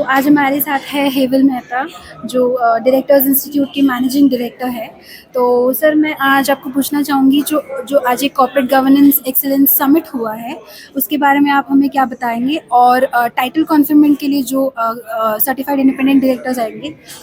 आज हमारे साथ है हेवल मेहता, जो डायरेक्टर्स इंस्टीट्यूट के मैनेजिंग डायरेक्टर है। तो सर, मैं आज आपको पूछना चाहूँगी, जो जो आज एक कॉर्पोरेट गवर्नेंस एक्सीलेंस समिट हुआ है, उसके बारे में आप हमें क्या बताएंगे? और टाइटल कॉन्फरमेंट के लिए जो सर्टिफाइड इंडिपेंडेंट डायरेक्टर्स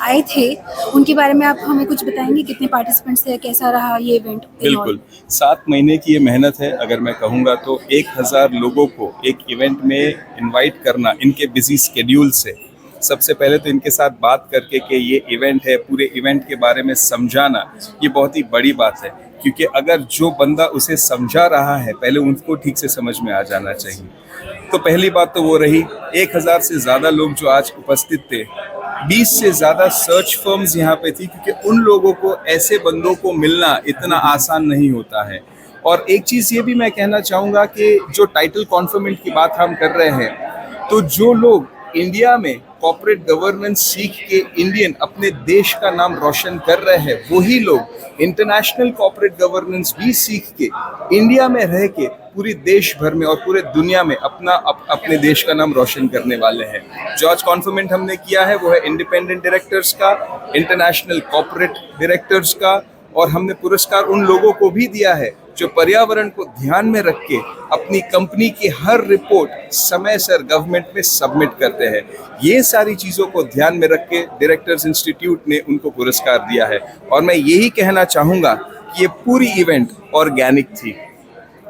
आए थे, उनके बारे में आप हमें कुछ बताएंगे? कितने पार्टिसिपेंट्स थे, कैसा रहा ये इवेंट? बिल्कुल, 7 महीने की ये मेहनत है। अगर मैं कहूँगा तो 1000 लोगों को एक इवेंट में इनवाइट करना, इनके बिजी स्केड्यूल से, सबसे पहले तो इनके साथ बात करके कि ये इवेंट है, पूरे इवेंट के बारे में समझाना, ये बहुत ही बड़ी बात है। क्योंकि अगर जो बंदा उसे समझा रहा है, पहले उनको ठीक से समझ में आ जाना चाहिए। तो पहली बात तो वो रही। 1000 से ज़्यादा लोग जो आज उपस्थित थे, 20 से ज़्यादा सर्च फर्म्स यहाँ पे थी, क्योंकि उन लोगों को, ऐसे बंदों को मिलना इतना आसान नहीं होता है। और एक चीज़ ये भी मैं कहना चाहूँगा कि जो टाइटल कॉन्फरमेंट की बात हम कर रहे हैं, तो जो लोग इंडिया में कॉर्पोरेट गवर्नेंस सीख के इंडियन अपने देश का नाम रोशन कर रहे हैं, वही लोग इंटरनेशनल कॉर्पोरेट गवर्नेंस भी सीख के इंडिया में रह के पूरी देश भर में और पूरे दुनिया में अपने देश का नाम रोशन करने वाले हैं। जो आज कॉन्फरमेंट हमने किया है वो है इंडिपेंडेंट डायरेक्टर्स का, इंटरनेशनल कॉर्पोरेट डायरेक्टर्स का, और हमने पुरस्कार उन लोगों को भी दिया है जो पर्यावरण को ध्यान में रख के अपनी कंपनी की हर रिपोर्ट समय से गवर्नमेंट में सबमिट करते हैं। ये सारी चीज़ों को ध्यान में रख के डायरेक्टर्स इंस्टीट्यूट ने उनको पुरस्कार दिया है। और मैं यही कहना चाहूँगा कि ये पूरी इवेंट ऑर्गेनिक थी।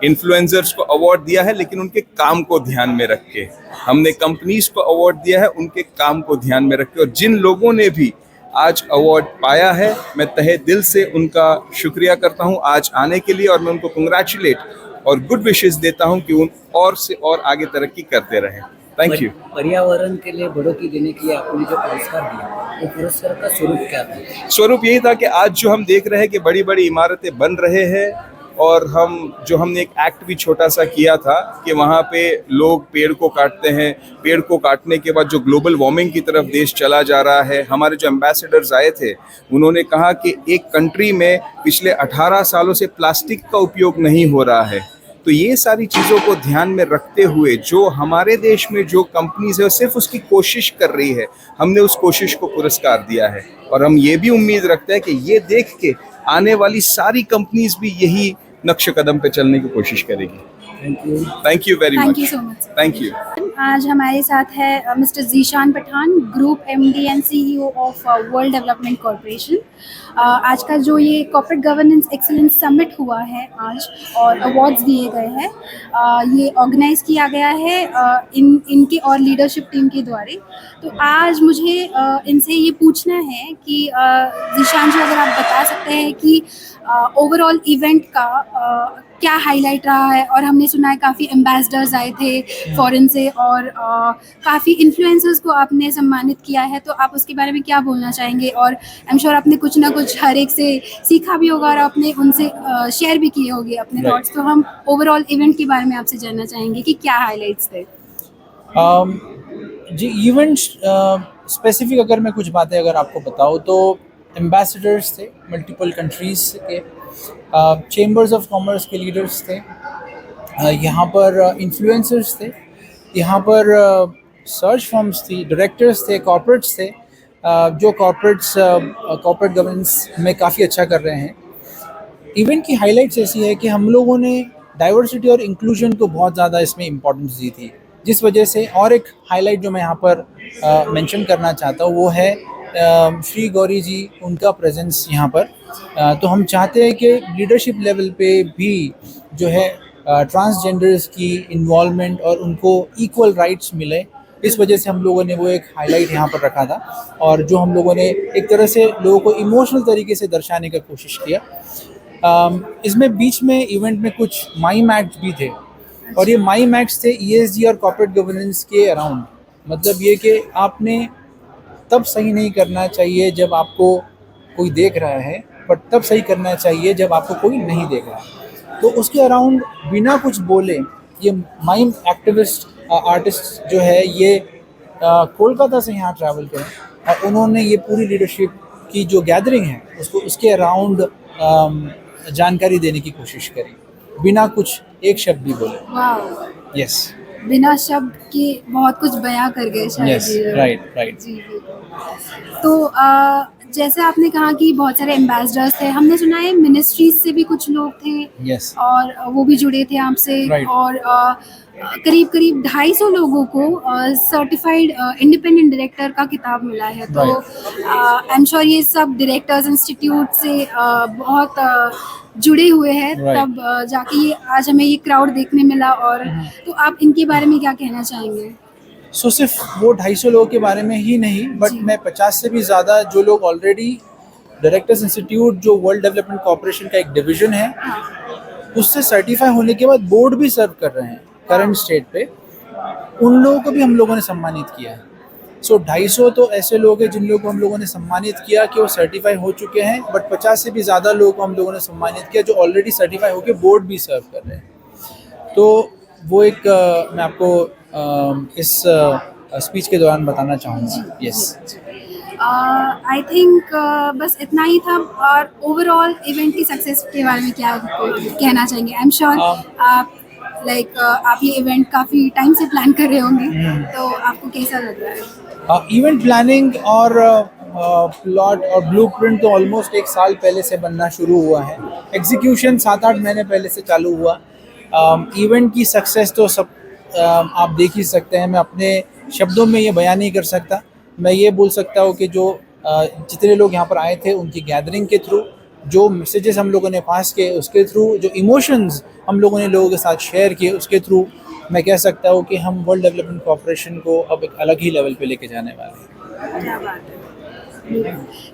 इन्फ्लुएंसर्स को अवार्ड दिया है, लेकिन उनके काम को ध्यान में रख के। हमने कंपनीज को अवार्ड दिया है, उनके काम को ध्यान में रख के। और जिन लोगों ने भी आज अवार्ड पाया है, मैं तहे दिल से उनका शुक्रिया करता हूं आज आने के लिए, और मैं उनको कंग्रेचुलेट और गुड विशेस देता हूं कि उन और से और आगे तरक्की करते रहें। Thank you. पर्यावरण के लिए बढ़ोतरी देने के लिए आपने जो पुरस्कार दिया, वो पुरस्कार का स्वरूप क्या था? स्वरूप यही था कि आज जो हम देख रहे हैं कि बड़ी बड़ी इमारतें बन रहे हैं, और हमने एक एक्ट भी छोटा सा किया था कि वहाँ पे लोग पेड़ को काटते हैं। पेड़ को काटने के बाद जो ग्लोबल वार्मिंग की तरफ देश चला जा रहा है, हमारे जो एम्बेसडर्स आए थे, उन्होंने कहा कि एक कंट्री में पिछले 18 सालों से प्लास्टिक का उपयोग नहीं हो रहा है। तो ये सारी चीज़ों को ध्यान में रखते हुए जो हमारे देश में जो कंपनीज है, सिर्फ उसकी कोशिश कर रही है, हमने उस कोशिश को पुरस्कार दिया है। और हम ये भी उम्मीद रखते हैं कि ये देख के आने वाली सारी कंपनीज भी यही नक्शे कदम पे चलने की कोशिश करेगी। Thank you very much. Thank you so much. Thank you. आज हमारे साथ है mister Zeeshan Pathan, group MD and CEO of World Development Corporation. आज का जो ये कॉर्पोरेट गवर्नेंस एक्सीलेंस समिट हुआ है आज, और अवार्ड्स दिए गए हैं, ये ऑर्गेनाइज किया गया है इनके और लीडरशिप टीम के द्वारा। तो आज मुझे इनसे ये पूछना है कि जीशान जी, अगर आप बता सकते हैं कि ओवरऑल इवेंट का क्या हाईलाइट रहा है। और हमने सुना है काफ़ी एम्बेसडर्स आए थे फॉरेन से, और काफ़ी इन्फ्लुएंसर्स को आपने सम्मानित किया है, तो आप उसके बारे में क्या बोलना चाहेंगे? और आई एम श्योर आपने कुछ ना कुछ हर एक से सीखा भी होगा, और आपने उनसे शेयर भी किए होंगे अपने थॉट्स। तो हम ओवरऑल इवेंट के बारे में आपसे जानना चाहेंगे कि क्या हाईलाइट्स थे। जी, इवेंट स्पेसिफिक अगर मैं कुछ बातें अगर आपको बताऊँ तो एम्बेसडर्स थे मल्टीपल कंट्रीज़ के, चेम्बर्स ऑफ कॉमर्स के लीडर्स थे, यहाँ पर इन्फ्लुएंसर्स थे, यहाँ पर सर्च फर्म्स थी, डायरेक्टर्स थे, कॉर्पोरेट्स थे, जो कॉर्पोरेट गवर्नेंस में काफ़ी अच्छा कर रहे हैं। इवेंट की हाइलाइट्स ऐसी है कि हम लोगों ने डाइवर्सिटी और इंक्लूजन को बहुत ज़्यादा इसमें इम्पोर्टेंस दी थी, जिस वजह से। और एक हाईलाइट जो मैं यहाँ पर मेंशन करना चाहता हूँ वो है श्री गौरी जी, उनका प्रेजेंस यहाँ पर। तो हम चाहते हैं कि लीडरशिप लेवल पे भी जो है ट्रांसजेंडर्स की इन्वॉल्वमेंट और उनको इक्वल राइट्स मिले। इस वजह से हम लोगों ने वो एक हाईलाइट यहाँ पर रखा था, और जो हम लोगों ने एक तरह से लोगों को इमोशनल तरीके से दर्शाने की कोशिश किया। इसमें बीच में इवेंट में कुछ माइम एक्ट भी थे, और ये माइम एक्ट्स थे ESG और कॉर्पोरेट गवर्नेंस के अराउंड। मतलब ये कि आपने तब सही नहीं करना चाहिए जब आपको कोई देख रहा है, बट तब सही करना चाहिए जब आपको कोई नहीं देख रहा। तो उसके अराउंड बिना कुछ बोले ये माइम एक्टिविस्ट आर्टिस्ट जो है ये कोलकाता से यहाँ ट्रैवल करें, और उन्होंने ये पूरी लीडरशिप की जो गैदरिंग है उसके अराउंड जानकारी देने की कोशिश करी, बिना कुछ एक शब्द भी बोले। वाह। यस। बिना शब्द के बहुत कुछ बयां कर गए शायद यस, ये। Right right. जी बिल्कुल। तो जैसे आपने कहा कि बहुत सारे एम्बेसडर्स थे, हमने सुना है मिनिस्ट्रीज से भी कुछ लोग थे यस, और वो भी जुड़े थे आपसे। Right. और करीब करीब 250 लोगों को सर्टिफाइड इंडिपेंडेंट डायरेक्टर का किताब मिला है। तो आई एम श्योर ये सब डायरेक्टर्स इंस्टीट्यूट से बहुत जुड़े हुए हैं, Right. तब जाके ये आज हमें ये क्राउड देखने मिला। और तो आप इनके बारे में क्या कहना चाहेंगे? सो सिर्फ वो 250 लोगों के बारे में ही नहीं, बट जी। मैं 50 से भी ज़्यादा जो लोग ऑलरेडी डायरेक्टर्स इंस्टीट्यूट जो वर्ल्ड डेवलपमेंट कॉर्पोरेशन का एक डिवीजन है उससे सर्टिफाई होने के बाद बोर्ड भी सर्व कर रहे हैं करंट स्टेट पे, उन लोगों को भी हम लोगों ने सम्मानित किया है। सो 250 तो ऐसे लोग हैं जिन लोगों को हम लोगों ने सम्मानित किया कि वो सर्टिफाई हो चुके हैं, बट 50 से भी ज़्यादा लोगों को हम लोगों ने सम्मानित किया जो ऑलरेडी सर्टिफाई होकर बोर्ड भी सर्व कर रहे हैं। तो वो एक मैं आपको इस स्पीच के दौरान बताना चाहूँगा। यस, आई थिंक बस इतना ही था। और ओवरऑल इवेंट की सक्सेस के बारे में क्या कहना चाहेंगे? आई एम श्योर आप आप ये इवेंट काफ़ी टाइम से प्लान कर रहे होंगे, तो आपको कैसा लग रहा है? इवेंट प्लानिंग और प्लॉट और ब्लूप्रिंट तो ऑलमोस्ट 1 साल पहले से बनना शुरू हुआ है। एग्जीक्यूशन 7-8 महीने पहले से चालू हुआ। इवेंट की सक्सेस तो सब आप देख ही सकते हैं, मैं अपने शब्दों में ये बयान नहीं कर सकता। मैं ये बोल सकता हूँ कि जो जितने लोग यहाँ पर आए थे उनकी गैदरिंग के थ्रू, जो मैसेजेस हम लोगों ने पास किए उसके थ्रू, जो इमोशंस हम लोगों ने लोगों के साथ शेयर किए उसके थ्रू, मैं कह सकता हूँ कि हम वर्ल्ड डेवलपमेंट कॉर्पोरेशन को अब एक अलग ही लेवल पे लेके जाने वाले हैं। क्या बात है।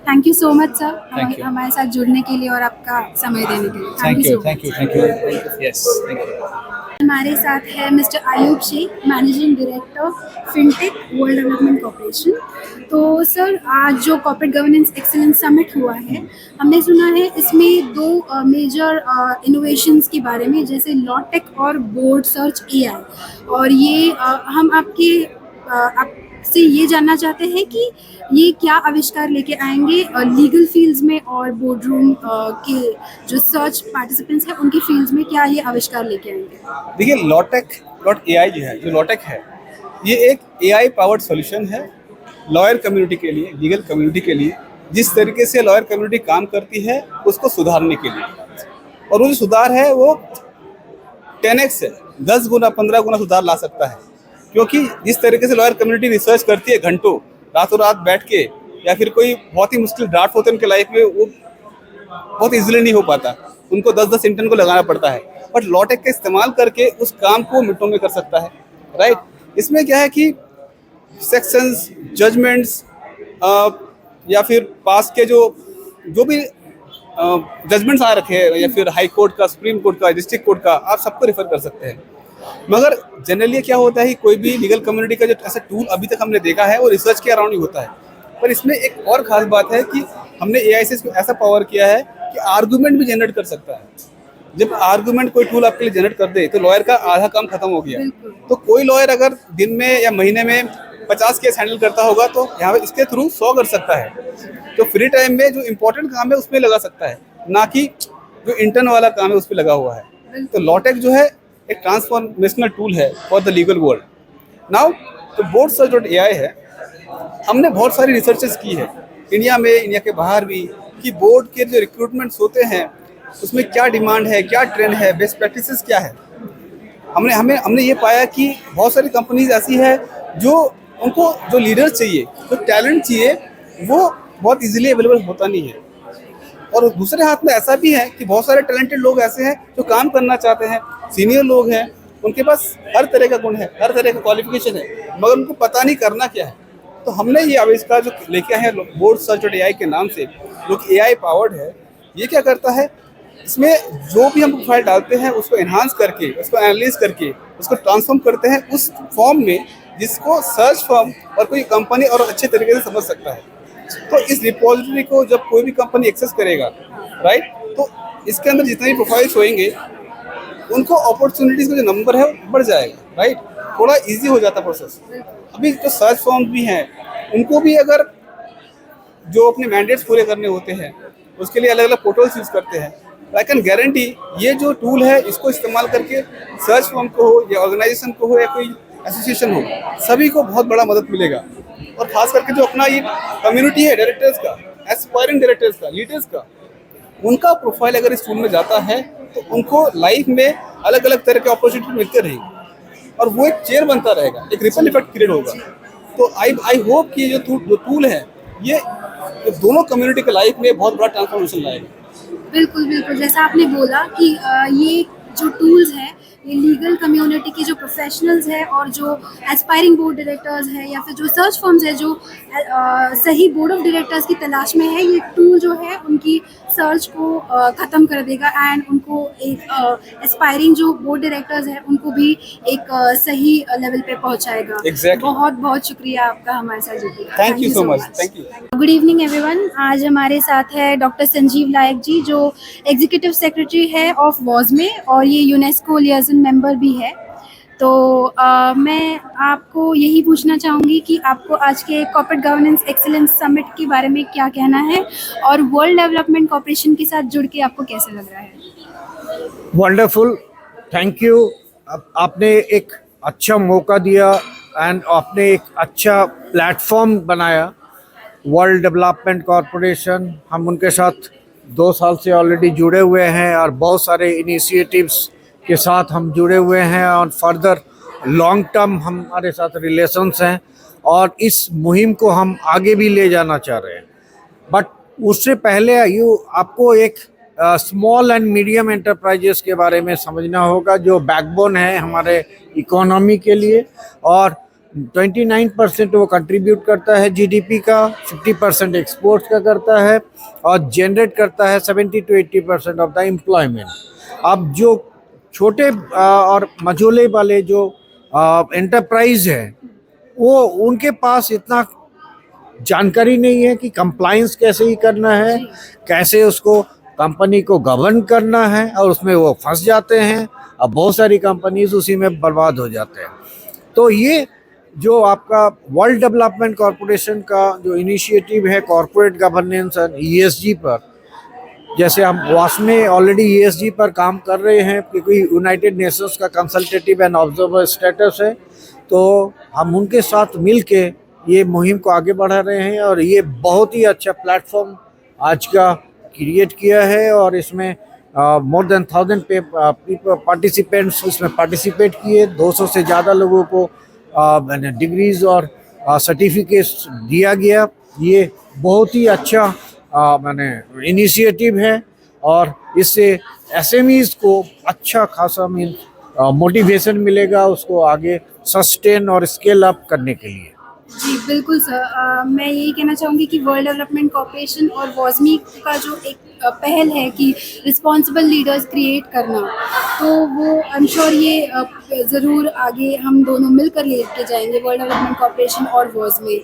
Thank you so much sir Thank you. हमारे साथ जुड़ने के लिए और आपका समय देने के लिए। Thank you, so thank you, much. Thank you. Yes, thank you. हमारे साथ है mister Ayub Shaikh, managing director Fintech World Development Corporation. तो सर आज जो कॉर्पोरेट गवर्नेंस एक्सीलेंस समिट हुआ है, हमने सुना है इसमें 2 मेजर इनोवेशंस के बारे में, जैसे लॉटेक और बोर्ड सर्च एआई। और ये हम आपसे ये जानना चाहते हैं कि ये क्या आविष्कार लेके आएंगे लीगल फील्ड्स में और बोर्ड रूम के जो सर्च पार्टिसिपेंट्स हैं उनकी फील्ड्स में, क्या ये आविष्कार लेके आएंगे? देखिए, lawtech.ai जो है, जो लॉटेक है, ये एक AI पावर्ड सॉल्यूशन है लॉयर कम्युनिटी के लिए, लीगल कम्युनिटी के लिए। जिस तरीके से लॉयर कम्युनिटी काम करती है उसको सुधारने के लिए, और वो जो सुधार है वो 10x है, 10 गुना 15 गुना सुधार ला सकता है। क्योंकि जिस तरीके से लॉयर कम्युनिटी रिसर्च करती है घंटों, रातों रात बैठ के, या फिर कोई बहुत ही मुश्किल ड्राफ्ट होते हैं उनके लाइफ में, वो बहुत इजीली नहीं हो पाता, उनको 10-10 इंटर्न को लगाना पड़ता है। बट लॉटेक का इस्तेमाल करके उस काम को मिनटों में कर सकता है, राइट। इसमें क्या है कि सेक्शंस, जजमेंट्स या फिर पास के जो भी जजमेंट्स आ रखे हैं, या फिर हाई कोर्ट का, सुप्रीम कोर्ट का, डिस्ट्रिक्ट कोर्ट का, आप सबको रेफर कर सकते हैं। मगर जनरली क्या होता है कि कोई भी लीगल कम्युनिटी का जो ऐसा टूल अभी तक हमने देखा है वो रिसर्च के अराउंड ही होता है। पर इसमें एक और ख़ास बात है कि हमने AI से इसको ऐसा पावर किया है कि आर्गूमेंट भी जनरेट कर सकता है। जब आर्गूमेंट कोई टूल आपके लिए जनरेट कर दे तो लॉयर का आधा काम खत्म हो गया। तो कोई लॉयर अगर दिन में या महीने में 50 केस हैंडल करता होगा तो यहाँ पे इसके थ्रू 100 कर सकता है। तो फ्री टाइम में जो इम्पोर्टेंट काम है उसमें लगा सकता है, ना कि जो इंटर्न वाला काम है उस पर लगा हुआ है। तो लॉटेक जो है एक ट्रांसफॉर्मेशनल टूल है for the legal world. Now तो बोर्ड सर्च.ai है, हमने बहुत सारी रिसर्चेस की है इंडिया में, इंडिया के बाहर भी, कि बोर्ड के जो रिक्रूटमेंट्स होते हैं उसमें क्या डिमांड है, क्या ट्रेंड है, बेस्ट प्रैक्टिसेस क्या है। हमने ये पाया कि बहुत सारी कंपनीज ऐसी है जो उनको जो लीडर्स चाहिए, जो टैलेंट चाहिए, वो बहुत इजीली अवेलेबल होता नहीं है। और दूसरे हाथ में ऐसा भी है कि बहुत सारे टैलेंटेड लोग ऐसे हैं जो काम करना चाहते हैं, सीनियर लोग हैं, उनके पास हर तरह का गुण है, हर तरह का क्वालिफिकेशन है, मगर उनको पता नहीं करना क्या है। तो हमने ये आविष्कार जो लेके आए हैं बोर्ड सर्च.ai के नाम से, जो कि AI पावर्ड है, ये क्या करता है, इसमें जो भी हम प्रोफाइल डालते हैं उसको एनहांस करके, उसको एनालाइज करके, उसको ट्रांसफॉर्म करते हैं उस फॉर्म में जिसको सर्च फॉर्म और कोई कंपनी और अच्छे तरीके से समझ सकता है। तो इस रिपोजिटरी को जब कोई भी कंपनी एक्सेस करेगा, राइट, तो इसके अंदर जितने भी प्रोफाइल्स होंगे उनको अपॉर्चुनिटीज़ का जो नंबर है वो बढ़ जाएगा, राइट। थोड़ा इजी हो जाता प्रोसेस। अभी जो सर्च फॉर्म भी हैं उनको भी अगर जो अपने मैंडेट्स पूरे करने होते हैं उसके लिए अलग अलग पोर्टल्स यूज़ करते हैं, आई कैन गारंटी ये जो टूल है इसको इस्तेमाल करके सर्च फर्म को हो या ऑर्गेनाइजेशन को हो या कोई एसोसिएशन हो, सभी को बहुत बड़ा मदद मिलेगा। और खास करके जो अपना ये कम्युनिटी है डायरेक्टर्स का, एस्पायरिंग डायरेक्टर्स का, लीडर्स का, उनका प्रोफाइल अगर इस टूल में जाता है तो उनको लाइफ में अलग अलग तरह के अपॉर्चुनिटी मिलते रहेंगे और वो एक चेयर बनता रहेगा, एक रिपल इफेक्ट क्रिएट होगा। तो आई होप कि जो टूल है ये दोनों कम्युनिटी के लाइफ में बहुत बड़ा ट्रांसफॉर्मेशन लाएगा। बिल्कुल बिल्कुल, जैसा आपने बोला कि ये जो टूल्स हैं ये लीगल कम्युनिटी के जो प्रोफेशनल्स हैं और जो एस्पायरिंग बोर्ड डायरेक्टर्स हैं या फिर जो सर्च फर्म्स हैं जो सही बोर्ड ऑफ डायरेक्टर्स की तलाश में है, ये टूल जो है उनकी सर्च को ख़त्म कर देगा एंड उनको एक एस्पायरिंग जो बोर्ड डायरेक्टर्स हैं उनको भी एक सही लेवल पे पहुंचाएगा। Exactly. बहुत बहुत शुक्रिया आपका हमारे साथ जुड़ने का। Thank you so much, thank you. Good evening everyone. आज हमारे साथ है डॉक्टर संजीव लायक जी जो एग्जीक्यूटिव सेक्रेटरी है ऑफ वॉज़मे और ये यूनेस्को लियाज़न मेंबर भी है। तो मैं आपको यही पूछना चाहूँगी कि आपको आज के कॉर्पोरेट गवर्नेंस एक्सीलेंस समिट के बारे में क्या कहना है और वर्ल्ड डेवलपमेंट कॉर्पोरेशन के साथ जुड़ के आपको कैसा लग रहा है? Wonderful, thank you. आपने एक अच्छा मौका दिया एंड आपने एक अच्छा प्लेटफॉर्म बनाया। वर्ल्ड डेवलपमेंट कॉरपोरेशन, हम उनके साथ 2 साल से ऑलरेडी जुड़े हुए हैं और बहुत सारे इनिशिएटिव्स के साथ हम जुड़े हुए हैं और फर्दर लॉन्ग टर्म हमारे साथ रिलेशंस हैं और इस मुहिम को हम आगे भी ले जाना चाह रहे हैं। बट उससे पहले आपको एक स्मॉल एंड मीडियम एंटरप्राइजेस के बारे में समझना होगा जो बैकबोन है हमारे इकोनॉमी के लिए और 29% वो कंट्रीब्यूट करता है जीडीपी का, 50% एक्सपोर्ट्स का करता है और जनरेट करता है 70 to 80% ऑफ द एम्प्लॉयमेंट। अब जो छोटे और मझोले वाले जो एंटरप्राइज है वो उनके पास इतना जानकारी नहीं है कि कंप्लायंस कैसे ही करना है, कैसे उसको कंपनी को गवर्न करना है और उसमें वो फंस जाते हैं। अब बहुत सारी कंपनीज उसी में बर्बाद हो जाते हैं। तो ये जो आपका वर्ल्ड डेवलपमेंट कॉरपोरेशन का जो इनिशिएटिव है कॉरपोरेट गवर्नेंस और ईएसजी पर, जैसे हम वॉज़मे ऑलरेडी ईएसजी पर काम कर रहे हैं क्योंकि यूनाइटेड नेशंस का कंसल्टेटिव एंड ऑब्जर्वर स्टेटस है, तो हम उनके साथ मिल के ये मुहिम को आगे बढ़ा रहे हैं और ये बहुत ही अच्छा प्लेटफॉर्म आज का क्रिएट किया है और इसमें मोर देन 1000 पार्टिसिपेंट्स इसमें पार्टिसिपेट किए। 200 से ज़्यादा लोगों को डिग्रीज और सर्टिफिकेट्स दिया गया। ये बहुत ही अच्छा इनिशिएटिव है और इससे एसएमईज को अच्छा खासा मोटिवेशन मिलेगा उसको आगे सस्टेन और स्केल अप करने के लिए। जी बिल्कुल सर, मैं यही कहना चाहूँगी कि वर्ल्ड डेवलपमेंट कॉर्पोरेशन और वॉज़मी का जो एक पहल है कि रिस्पॉन्सिबल लीडर्स क्रिएट करना, तो वो आई एम श्योर ये ज़रूर आगे हम दोनों मिलकर लेके जाएंगे वर्ल्ड डेवलपमेंट कॉर्पोरेशन और वॉज़मे।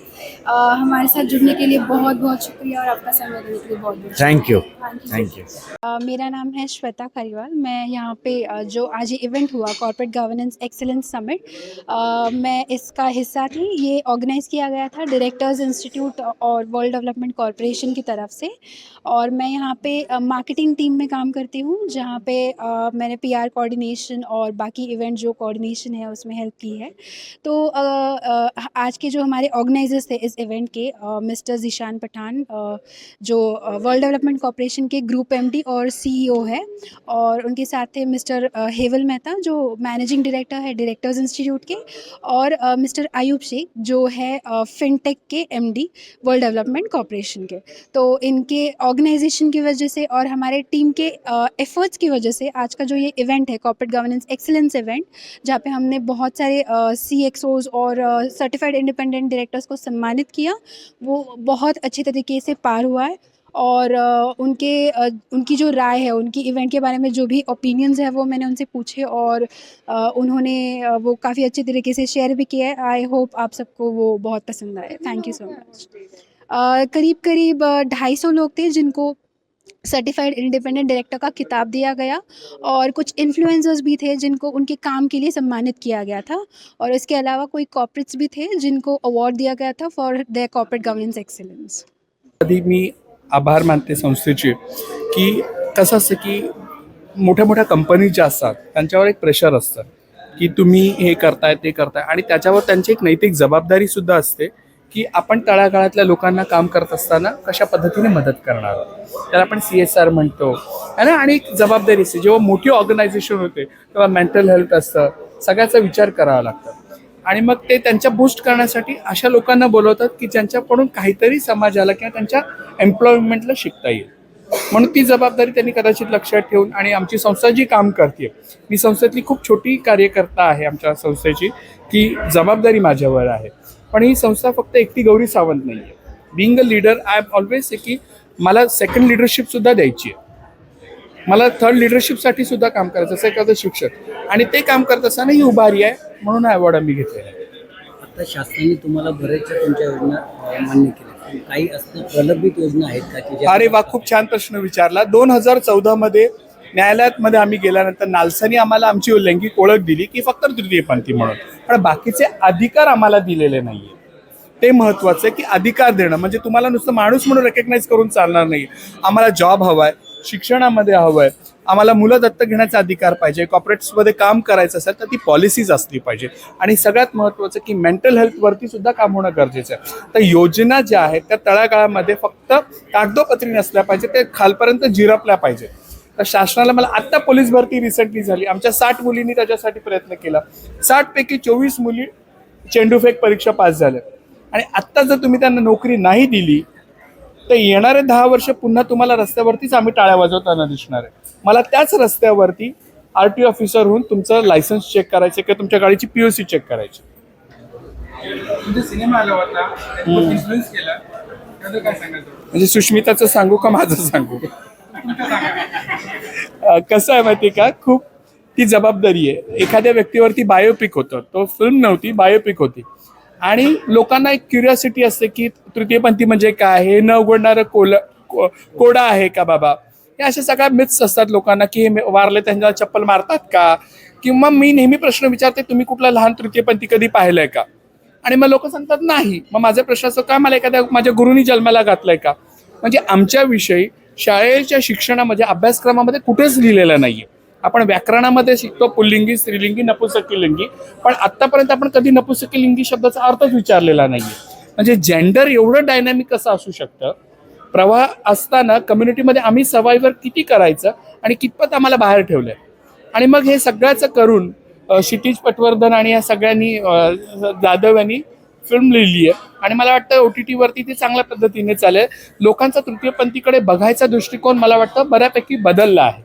हमारे साथ जुड़ने के लिए बहुत बहुत शुक्रिया और आपका समय देने के लिए बहुत बहुत थैंक यू। Thank you. मेरा नाम है श्वेता खरीवाल। मैं यहाँ पे जो आज ये इवेंट हुआ कॉर्पोरेट गवर्नेंस एक्सीलेंस समिट, मैं इसका हिस्सा थी। ये ऑर्गेनाइज़ किया गया था डायरेक्टर्स इंस्टीट्यूट और वर्ल्ड डेवलपमेंट कॉर्पोरेशन की तरफ से और मैं यहाँ पे मार्केटिंग टीम में काम करती हूँ जहाँ पे मैंने पीआर कोऑर्डिनेशन और बाकी इवेंट जो कोऑर्डिनेशन है उसमें हेल्प की है। तो आज के जो हमारे ऑर्गेनाइजर्स थे इस इवेंट के, मिस्टर ज़ीशान पठान जो वर्ल्ड डेवलपमेंट कॉर्पोरेशन के ग्रुप एमडी और सीईओ है और उनके साथ थे मिस्टर हेवल मेहता जो मैनेजिंग डायरेक्टर है डायरेक्टर्स इंस्टीट्यूट के और मिस्टर आयुब शेख जो है फिनटेक के एमडी वर्ल्ड डेवलपमेंट कॉर्पोरेशन के। तो इनके ऑर्गेनाइजेशन की वजह से और हमारे टीम के एफर्ट्स की वजह से आज का जो ये इवेंट है कॉर्पोरेट गवर्नेंस एक्सीलेंस इवेंट, जहाँ पे हमने बहुत सारे CXOs और सर्टिफाइड इंडिपेंडेंट डायरेक्टर्स को सम्मानित किया, वो बहुत अच्छे तरीके से पार हुआ है और उनकी जो राय है, उनकी इवेंट के बारे में जो भी ओपिनियंस है वो मैंने उनसे पूछे और उन्होंने वो काफ़ी अच्छे तरीके से शेयर भी किया है। आई होप आप सबको वो बहुत पसंद आए। Thank you so much. करीब 250 लोग थे जिनको सर्टिफाइड इंडिपेंडेंट डायरेक्टर का खिताब दिया गया और कुछ इन्फ्लुएंसर्स भी थे जिनको उनके काम के लिए सम्मानित किया गया था और इसके अलावा कोई कॉर्पोरेट्स भी थे जिनको अवार्ड दिया गया था for their corporate governance excellence. आधी मी आभार मानते संस्थेचे की कसं असतं की मोठ्या मोठ्या कंपनी ज्या असतात त्यांच्यावर एक प्रेशर असतं की तुम्ही हे करताय ते करताय, आणि त्याच्यावर त्यांची एक नैतिक जबाबदारी सुद्धा असते की आपण तळागाळातल्या लोकांना काम करत असताना कशा पद्धतीने मदत करणार आहोत. त्याला आपण CSR म्हणतो है ना. आणि एक जबाबदारी असते. जेव्हा मोठी ऑर्गनायझेशन होते तेव्हा मेंटल हेल्थ असतं, सगळ्याचा विचार करावा लागतो. आणि मग ते त्यांच्या बूस्ट करण्यासाठी अशा लोकांना बोलवतात की ज्यांच्याकडून काहीतरी समाजाला किंवा त्यांच्या एम्प्लॉयमेंटला शिकता येईल. म्हणून ती जबाबदारी त्यांनी कदाचित लक्षात ठेवून, आणि आमची संस्था जी काम करते, मी संस्थेतली खूप छोटी कार्यकर्ता आहे आमच्या संस्थेची, ती जबाबदारी माझ्यावर आहे. पण ही संस्था फक्त एकटी गौरी सावंत नाही आहे. Being a leader I am always की मला सेकंड लिडरशिपसुद्धा द्यायची आहे, मला थर्ड लिडरशिपसाठी सुद्धा काम करायचं असं एखादं शिक्षक, आणि ते काम करत असताना ही उभारी आहे, म्हणून हा अवॉर्ड आम्ही घेतलेला आहे. आता शासनाने तुम्हाला बऱ्याचशा तुमच्या योजना मान्य केल्या, पण काही असं प्रलंबित योजना आहेत का की ज्या- अरे वा, खूप छान प्रश्न विचारला. 2014 मध्ये न्यायालयामध्ये आम्ही गेल्यानंतर नालसानी आम्हाला आमची लैंगिक ओळख दिली की फक्त तृतीयपंथी म्हणून, पण बाकीचे अधिकार आम्हाला दिलेले नाहीये. ते महत्वाचं आहे की अधिकार देणं, म्हणजे तुम्हाला नुसतं माणूस म्हणून रेकग्नाइज करून चालणार नाही. आम्हाला जॉब हवाय, शिक्षणामध्ये हवंय, आम्हाला मुलं दत्तक घेण्याचा अधिकार पाहिजे, कॉर्पोरेट्समध्ये काम करायचं असेल तर ती पॉलिसीज असली पाहिजे, आणि सगळ्यात महत्त्वाचं की मेंटल हेल्थवरती सुद्धा काम होणं गरजेचं आहे. तर योजना ज्या आहेत त्या तळागाळामध्ये फक्त कागदोपत्री नसल्या पाहिजे, ते खालपर्यंत झिरपल्या पाहिजे. तर शासनाला, मला आत्ता पोलीस भरती रिसेंटली झाली, आमच्या 60 मुलींनी त्याच्यासाठी प्रयत्न केला. 60 पैकी 24 मुली चेंडूफेक परीक्षा पास झाल्या, आणि आत्ता जर तुम्ही त्यांना नोकरी नाही दिली तर येणारे 10 वर्ष पुन्हा तुम्हाला रस्त्यावरतीच आम्ही टाळ्या वाजवताना दिसणार आहे. मला त्याच रस्त्यावरती RTO ऑफिसर होऊन तुमचं लायसन्स चेक करायचं किंवा तुमच्या गाडीची POC चेक करायची. सिनेमा आला होता, इन्फ्लुएन्स केला, काय सांगायचं? म्हणजे सुष्मिताचं सांगू का माझं सांगू? कसं आहे माहिती का, खूप ती जबाबदारी आहे. एखाद्या व्यक्तीवरती बायोपिक होतं, तो फिल्म नव्हती, बायोपिक होती, आणि लोकांना एक क्युरिओसिटी असते की तृतीयपंथी म्हणजे काय, हे न उघडणारं कोडा आहे का बाबा. हे अशा सगळ्या मिथ्स असतात लोकांना की हे वारले त्यांना चप्पल मारतात का, किंवा मी नेहमी प्रश्न विचारते तुम्ही कुठला लहान तृतीयपंथी कधी पाहिलंय का, आणि मग लोक सांगतात नाही. मग माझा प्रश्न असतो का मला एखाद्या माझ्या गुरुनी जन्माला घातलाय का. म्हणजे आमच्याविषयी शाळेच्या शिक्षणामध्ये अभ्यासक्रमामध्ये कुठेच लिहिलेलं नाहीये. आपण व्याकरणामध्ये शिकतो पुल्लिंगी, स्त्रीलिंगी, नपुंसकलिंगी, पण आतापर्यंत आपण कधी नपुंसकलिंगी शब्दाचा अर्थच विचारलेला नाहीये. म्हणजे जेंडर एवढं डायनॅमिक कसं असू शकतं. प्रवाह असताना कम्युनिटीमध्ये आम्ही सर्वायव्हर किती करायचं आणि कितपत आम्हाला बाहेर ठेवलंय. आणि मग हे सगळ्याचं करून क्षितिज पटवर्धन आणि या सगळ्यांनी जाधव यांनी फिल्म लिहिली आहे, आणि मला वाटतं OTT वरती ती चांगल्या पद्धतीने चालेल. लोकांचा तृतीयपंथीकडे बघायचा दृष्टिकोन मला वाटतं बऱ्यापैकी बदलला आहे.